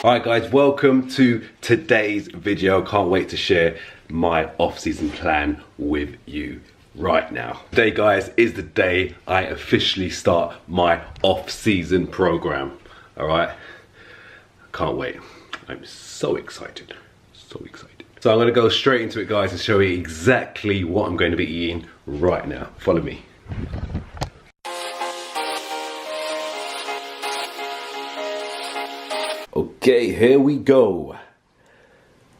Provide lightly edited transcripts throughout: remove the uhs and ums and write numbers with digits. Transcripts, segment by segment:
Alright guys, welcome to today's video. Can't wait to share my off-season plan with you right now. Today guys is the day I officially start my off-season program. Alright, can't wait. I'm so excited, so excited. So I'm going to go straight into it guys and show you exactly what I'm going to be eating right now. Follow me. Okay, here we go.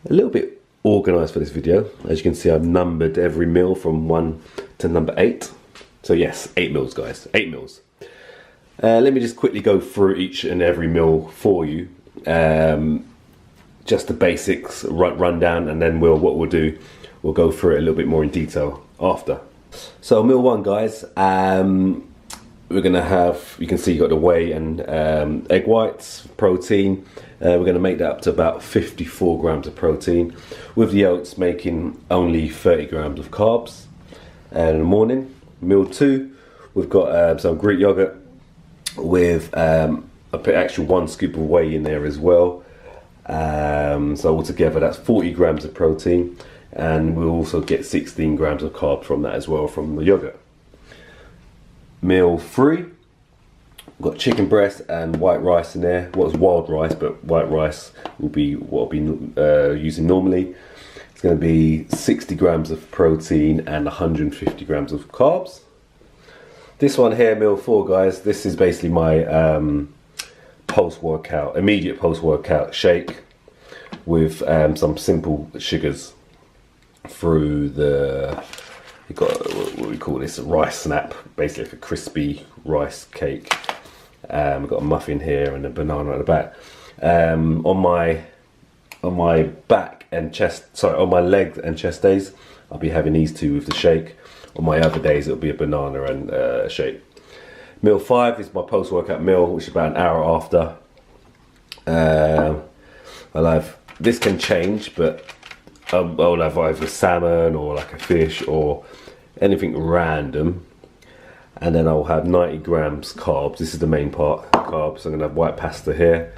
A little bit organized for this video. As you can see, I've numbered every meal from 1 to number 8. So yes, 8 meals guys, 8 meals. Let me just quickly go through each and every meal for you. Just the basics, rundown, and then what we'll do, we'll go through it a little bit more in detail after. So meal 1 guys, we're gonna have, you can see you got the whey and egg whites, protein. We're gonna make that up to about 54 grams of protein, with the oats making only 30 grams of carbs. And in the morning, meal 2, we've got some Greek yogurt with I put actually 1 scoop of whey in there as well. So altogether that's 40 grams of protein, and we'll also get 16 grams of carb from that as well from the yogurt. Meal 3, we've got chicken breast and white rice in there. Well, it's wild rice, but white rice will be what I'll be using normally. It's going to be 60 grams of protein and 150 grams of carbs. This one here, meal 4 guys, this is basically my post-workout, immediate post-workout shake with some simple sugars through the, you've got what we call this, a rice snap, basically like a crispy rice cake. We've got a muffin here and a banana at the back. On my back and chest, sorry, on my leg and chest days, I'll be having these 2 with the shake. On my other days, it'll be a banana and a shake. Meal 5 is my post-workout meal, which is about an hour after. I'll have, this can change, but I'll have either salmon or like a fish or anything random. And then I'll have 90 grams carbs. This is the main part, carbs. I'm gonna have white pasta here.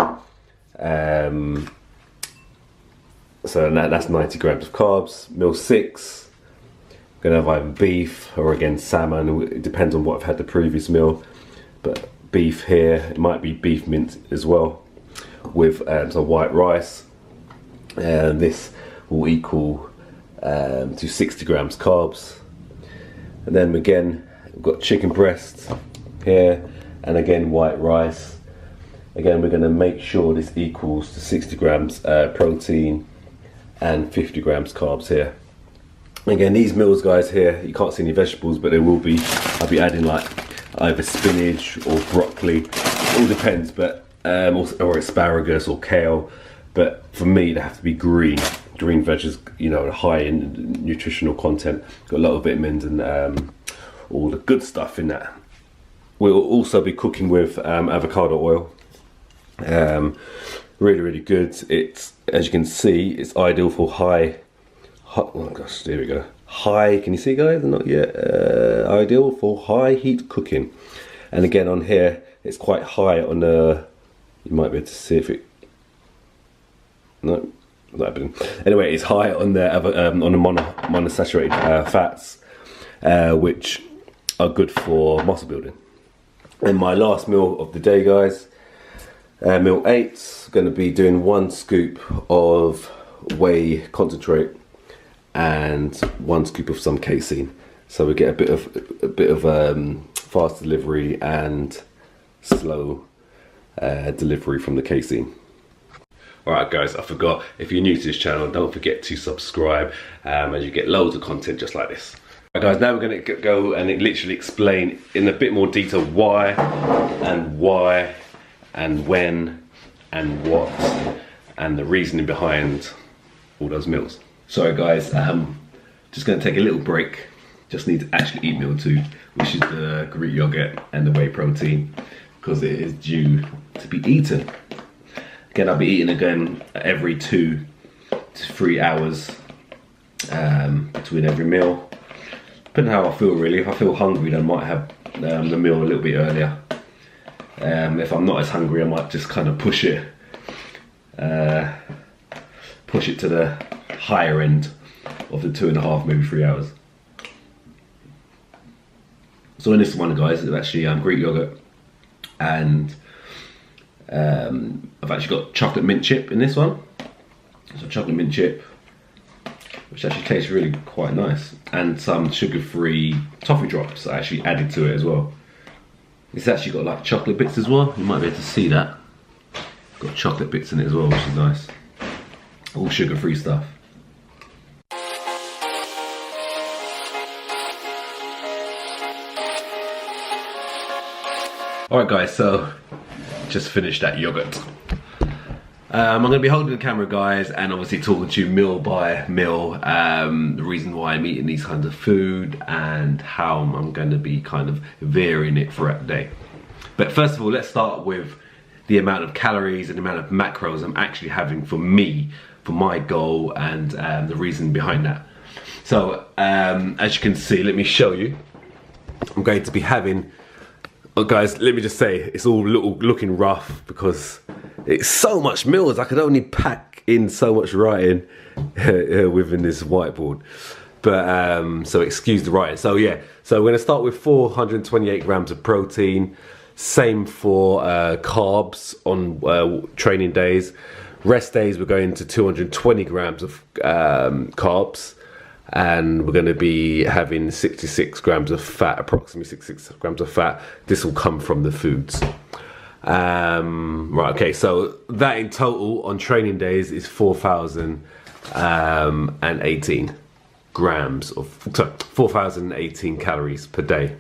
So that's 90 grams of carbs. Meal 6, I'm gonna have either beef or again salmon. It depends on what I've had the previous meal. But beef here, it might be beef mince as well, with some white rice. And this will equal to 60 grams carbs. And then again, we've got chicken breast here, and again white rice. Again, we're going to make sure this equals to 60 grams protein and 50 grams carbs here. Again, these meals guys here, you can't see any vegetables, but there will be, I'll be adding like either spinach or broccoli, it all depends, but or asparagus or kale. But for me, they have to be green veggies, you know, high in nutritional content, got a lot of vitamins and all the good stuff in that. We'll also be cooking with avocado oil. Really good. It's, as you can see, it's ideal for high, oh gosh, there we go. High, can you see guys? Not yet. Ideal for high heat cooking. And again on here, it's quite high on the, you might be able to see if it, no, not happening. Anyway, it's high on the monounsaturated fats, which are good for muscle building. And my last meal of the day, guys, meal 8, going to be doing 1 scoop of whey concentrate and 1 scoop of some casein. So we get a bit of fast delivery and slow delivery from the casein. Alright guys, I forgot, if you're new to this channel, don't forget to subscribe as you get loads of content just like this. Alright guys, now we're going to go and literally explain in a bit more detail why and when and what and the reasoning behind all those meals. Sorry guys, just going to take a little break. Just need to actually eat meal 2, which is the Greek yogurt and the whey protein, because it is due to be eaten. Again, I'll be eating again every 2 to 3 hours between every meal. Depending on how I feel really. If I feel hungry, then I might have the meal a little bit earlier. If I'm not as hungry, I might just kind of push it push it to the higher end of the 2.5, maybe 3 hours. So in this one, guys, it's actually Greek yogurt, and I've actually got chocolate mint chip in this one. So chocolate mint chip, which actually tastes really quite nice, and some sugar-free toffee drops I actually added to it as well. It's actually got like chocolate bits as well. You might be able to see that. Got chocolate bits in it as well, which is nice. All sugar-free stuff. Alright guys, so just finished that yogurt. I'm going to be holding the camera, guys, and obviously talking to you meal by meal, the reason why I'm eating these kinds of food and how I'm going to be kind of varying it throughout the day. But first of all, let's start with the amount of calories and the amount of macros I'm actually having for me, for my goal, and the reason behind that. So as you can see, let me show you. I'm going to be having, oh guys, let me just say, it's all looking rough because it's so much meals. I could only pack in so much writing within this whiteboard. But so excuse the writing. So yeah, so we're gonna start with 428 grams of protein. Same for carbs on training days. Rest days, we're going to 220 grams of carbs. And we're going to be having 66 grams of fat, approximately 66 grams of fat. This will come from the foods. Right, okay, so that in total on training days is 4,018 grams of, sorry, 4,018 calories per day.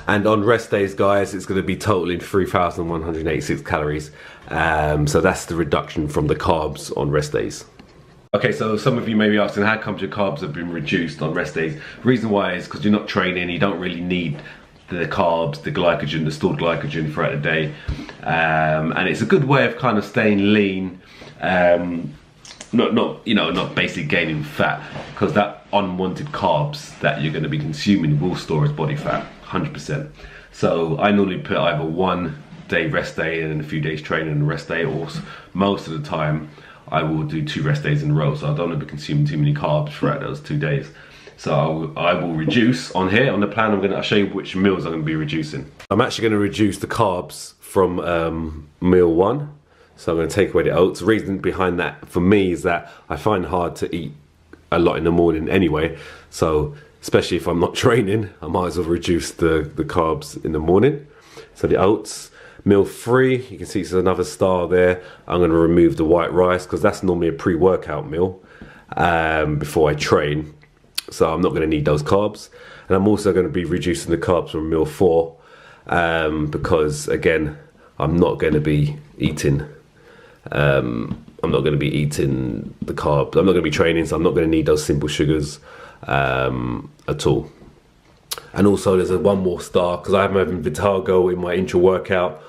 And on rest days, guys, it's going to be totaling 3,186 calories. So that's the reduction from the carbs on rest days. Okay, so some of you may be asking, how come your carbs have been reduced on rest days? The reason why is because you're not training, you don't really need the carbs, the glycogen, the stored glycogen throughout the day. And it's a good way of kind of staying lean, not basically gaining fat, because that unwanted carbs that you're going to be consuming will store as body fat, 100%. So I normally put either 1 day rest day and then a few days training and a rest day, or most of the time I will do 2 rest days in a row, so I don't want to be consuming too many carbs throughout those 2 days. So I will reduce on here on the plan. I'll show you which meals I'm going to be reducing. I'm actually going to reduce the carbs from meal 1. So I'm going to take away the oats. The reason behind that for me is that I find it hard to eat a lot in the morning anyway. So especially if I'm not training, I might as well reduce the carbs in the morning. So the oats. Meal 3, you can see there's another star there. I'm going to remove the white rice because that's normally a pre-workout meal before I train. So I'm not going to need those carbs. And I'm also going to be reducing the carbs from meal 4 because, again, I'm not going to be eating the carbs. I'm not going to be training, so I'm not going to need those simple sugars at all. And also there's one more star because I'm having Vitago in my intra workout.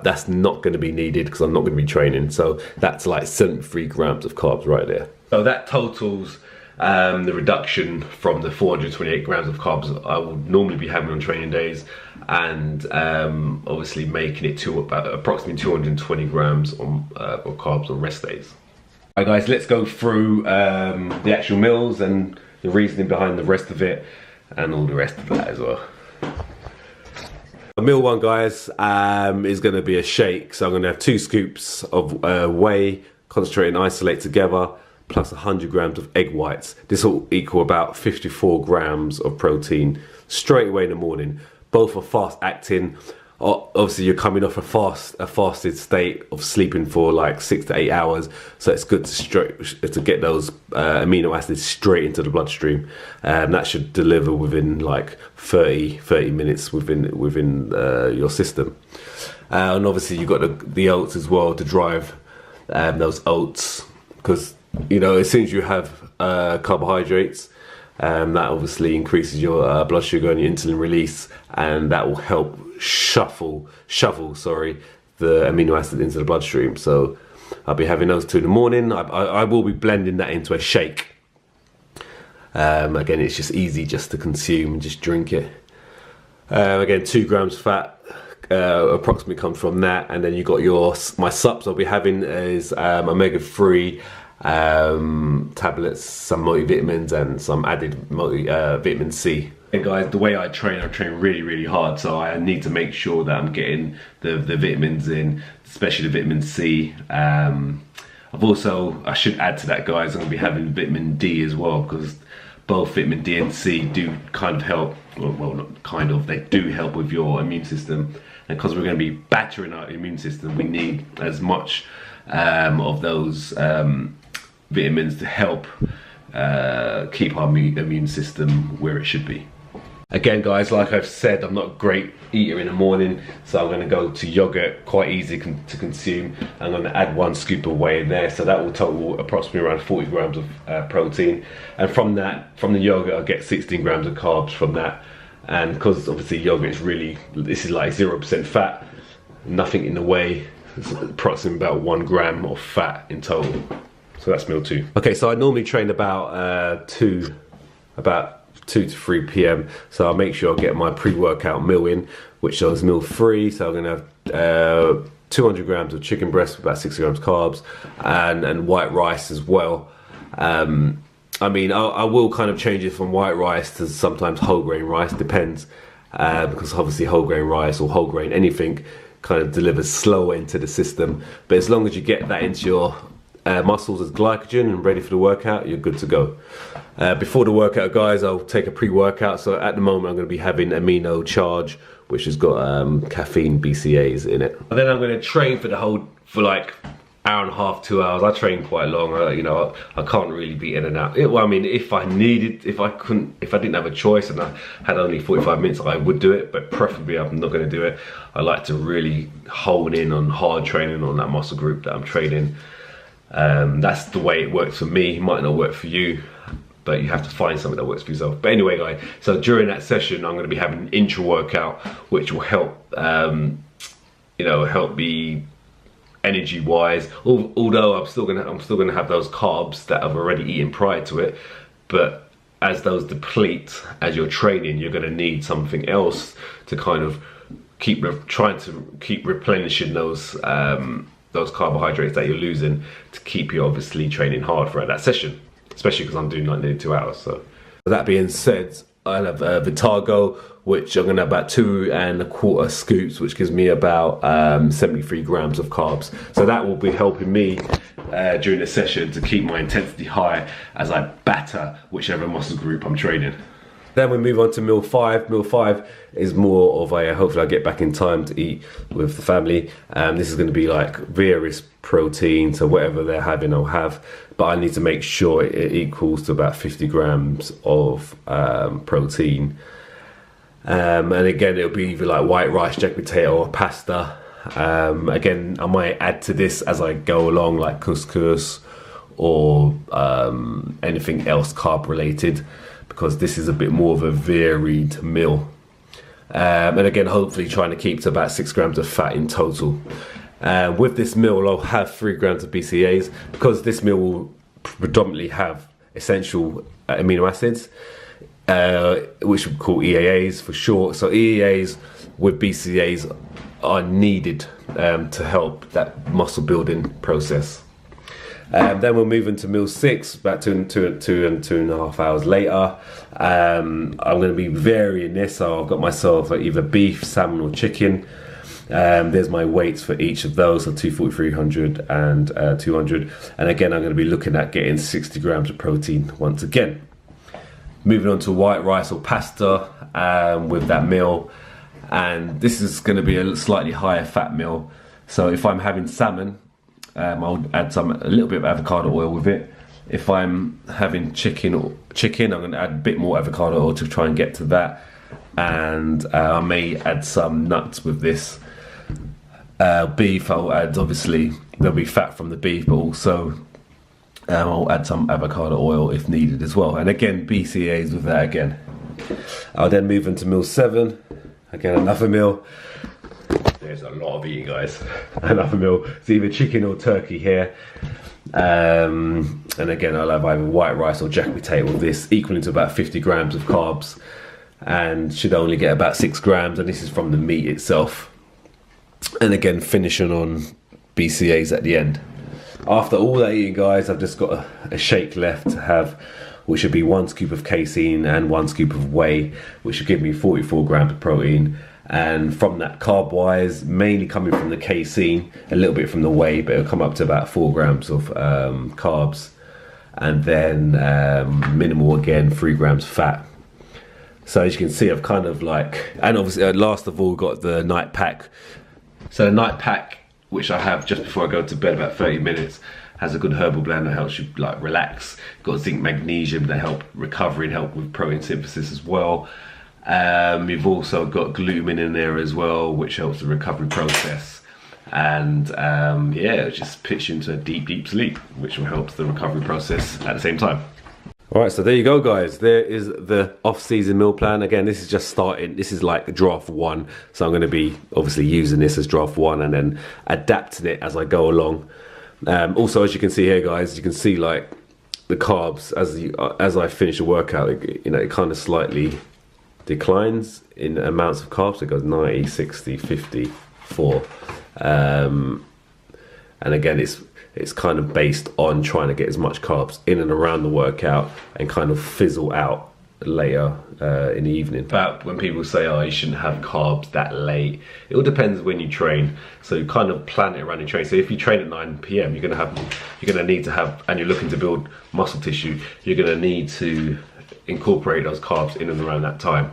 That's not going to be needed because I'm not going to be training. So that's like 73 grams of carbs right there. So that totals the reduction from the 428 grams of carbs I would normally be having on training days, and obviously making it to about approximately 220 grams of carbs on rest days. Alright guys, let's go through the actual meals and the reasoning behind the rest of it and all the rest of that as well. Meal 1, guys, is going to be a shake. So I'm going to have 2 scoops of whey, concentrate and isolate together, plus 100 grams of egg whites. This will equal about 54 grams of protein straight away in the morning. Both are fast acting. Obviously you're coming off a fasted state of sleeping for like 6 to 8 hours, so it's good to get those amino acids straight into the bloodstream. That should deliver within like 30 minutes within your system. And obviously you've got the oats as well to drive those oats, because as soon as you have carbohydrates, that obviously increases your blood sugar and your insulin release, and that will help shovel the amino acid into the bloodstream. So I'll be having those 2 in the morning. I will be blending that into a shake. Again, it's just easy just to consume and just drink it. Again, 2 grams fat, approximately comes from that, and then you got my sups I'll be having is omega-3 tablets, some multivitamins, and some added vitamin C. And guys, the way I train really hard, so I need to make sure that I'm getting the vitamins in, especially the vitamin C. I should add to that, guys, I'm going to be having vitamin D as well, because both vitamin D and C do kind of help, well not kind of, they do help with your immune system. And because we're going to be battering our immune system, we need as much of those vitamins to help keep our immune system where it should be. Again, guys, like I've said, I'm not a great eater in the morning, so I'm going to go to yogurt, quite easy to consume. I'm going to add 1 scoop of whey in there, so that will total approximately around 40 grams of protein. And from the yogurt, I'll get 16 grams of carbs from that. And because obviously yogurt is this is like 0% fat, nothing in the whey, it's approximately about 1 gram of fat in total. So that's meal 2. Okay, so I normally train about 2 to 3 p.m. so I'll make sure I get my pre-workout meal in, which is meal 3. So I'm going to have 200 grams of chicken breast with about 60 grams carbs, and white rice as well. I mean, I will kind of change it from white rice to sometimes whole grain rice, depends, because obviously whole grain rice or whole grain anything kind of delivers slower into the system. But as long as you get that into your muscles as glycogen and ready for the workout, you're good to go. Before the workout, guys, I'll take a pre-workout. So at the moment I'm going to be having Amino Charge, which has got caffeine BCAAs in it. And then I'm going to train for like hour and a half, 2 hours. I train quite long. You know, I can't really be in and out. Well, I mean, if I didn't have a choice and I had only 45 minutes, I would do it, but preferably I'm not going to do it. I like to really hone in on hard training on that muscle group that I'm training. That's the way it works for me. It might not work for you, but you have to find something that works for yourself. But anyway, guys, so during that session I'm going to be having an intra workout, which will help you know, help me energy wise, although I'm still gonna have those carbs that I've already eaten prior to it. But as those deplete as you're training, you're going to need something else to kind of keep replenishing those carbohydrates that you're losing, to keep you obviously training hard throughout that session, especially because I'm doing like nearly 2 hours. So with that being said, I'll have Vitago, which I'm gonna have about 2 1/4 scoops, which gives me about 73 grams of carbs. So that will be helping me during the session to keep my intensity high as I batter whichever muscle group I'm training. Then we move on to meal 5. Meal 5 is more of a, hopefully I get back in time to eat with the family. This is going to be like various proteins, so whatever they're having I'll have, but I need to make sure it equals to about 50 grams of protein. And again, it'll be either like white rice, jack potato or pasta. Again, I might add to this as I go along, like couscous or anything else carb related, because this is a bit more of a varied meal. And again, hopefully trying to keep to about 6 grams of fat in total. With this meal, I'll have 3 grams of BCAAs, because this meal will predominantly have essential amino acids, which we call EAAs for short. So EAAs with BCAAs are needed to help that muscle building process. Then we'll move into meal 6, about 2 and 2.5 hours later. I'm going to be varying this, so I've got myself either beef, salmon or chicken. There's my weights for each of those, so 240, 300 and 200. And again, I'm going to be looking at getting 60 grams of protein once again. Moving on to white rice or pasta with that meal. And this is going to be a slightly higher fat meal. So if I'm having salmon, I'll add a little bit of avocado oil with it. If I'm having chicken, I'm going to add a bit more avocado oil to try and get to that. And I may add some nuts with this. Beef, I'll add, obviously there'll be fat from the beef, but also I'll add some avocado oil if needed as well. And again, BCAAs with that again. I'll then move into meal 7. Again, another meal. There's a lot of eating, guys. Another meal. It's either chicken or turkey here. And again, I'll have either white rice or jack potato with this, equaling to about 50 grams of carbs, and should only get about 6 grams, and this is from the meat itself. and again finishing on BCAs at the end. After all that eating, guys, I've just got a shake left to have, which should be 1 scoop of casein and 1 scoop of whey, which should give me 44 grams of protein. And from that, carb wise, mainly coming from the casein, a little bit from the whey, but it'll come up to about 4 grams of carbs, and then minimal again, 3 grams fat. So as you can see, I've kind of like, and obviously last of all got the night pack. So the night pack, which I have just before I go to bed, about 30 minutes, has a good herbal blend that helps you like relax. Got zinc, magnesium that help recovery and help with protein synthesis as well. You've also got gluten in there as well, which helps the recovery process. And yeah, it just puts you into a deep sleep, which will help the recovery process at the same time. All right, so there you go, guys. There is the off-season meal plan. Again, this is just starting. This is like draft 1. So I'm going to be obviously using this as draft 1 and then adapting it as I go along. Also, as you can see here, guys, you can see like the carbs as I finish a workout, it kind of slightly declines in amounts of carbs. It goes 90, 60, 50, 4. And again, it's kind of based on trying to get as much carbs in and around the workout and kind of fizzle out later in the evening. But when people say, oh, you shouldn't have carbs that late, it all depends when you train. So you kind of plan it around your train. So if you train at 9 p.m, you're gonna need to have, and you're looking to build muscle tissue, you're gonna need to incorporate those carbs in and around that time.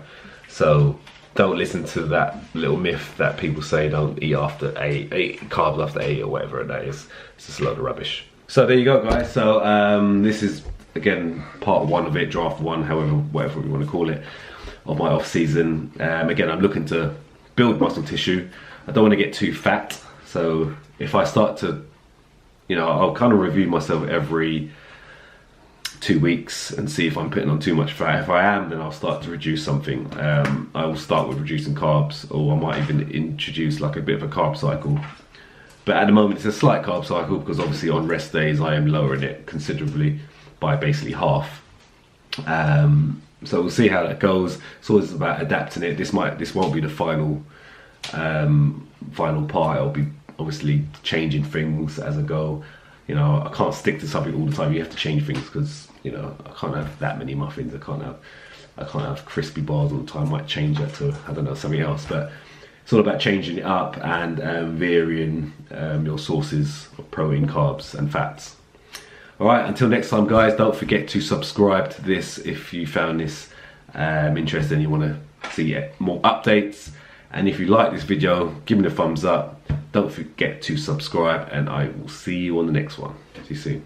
So don't listen to that little myth that people say don't eat after 8, carbs after 8 or whatever that is. It's just a load of rubbish. So there you go, guys. So this is again part 1 of it, draft 1, whatever we want to call it, of my off season. Again, I'm looking to build muscle tissue. I don't want to get too fat. So if I start to, I'll kind of review myself every 2 weeks and see if I'm putting on too much fat. If I am, then I'll start to reduce something. I will start with reducing carbs, or I might even introduce like a bit of a carb cycle. But at the moment, it's a slight carb cycle because obviously on rest days I am lowering it considerably by basically half. So we'll see how that goes. It's always about adapting it. This won't be the final part. I'll be obviously changing things as I go. I can't stick to something all the time. You have to change things because I can't have that many muffins. I can't have crispy bars all the time. I might change that to, I don't know, something else. But it's all about changing it up and varying your sources of protein, carbs and fats. All right, until next time, guys, don't forget to subscribe to this if you found this interesting and you want to see more updates. And if you like this video, give me a thumbs up. Don't forget to subscribe, and I will see you on the next one. See you soon.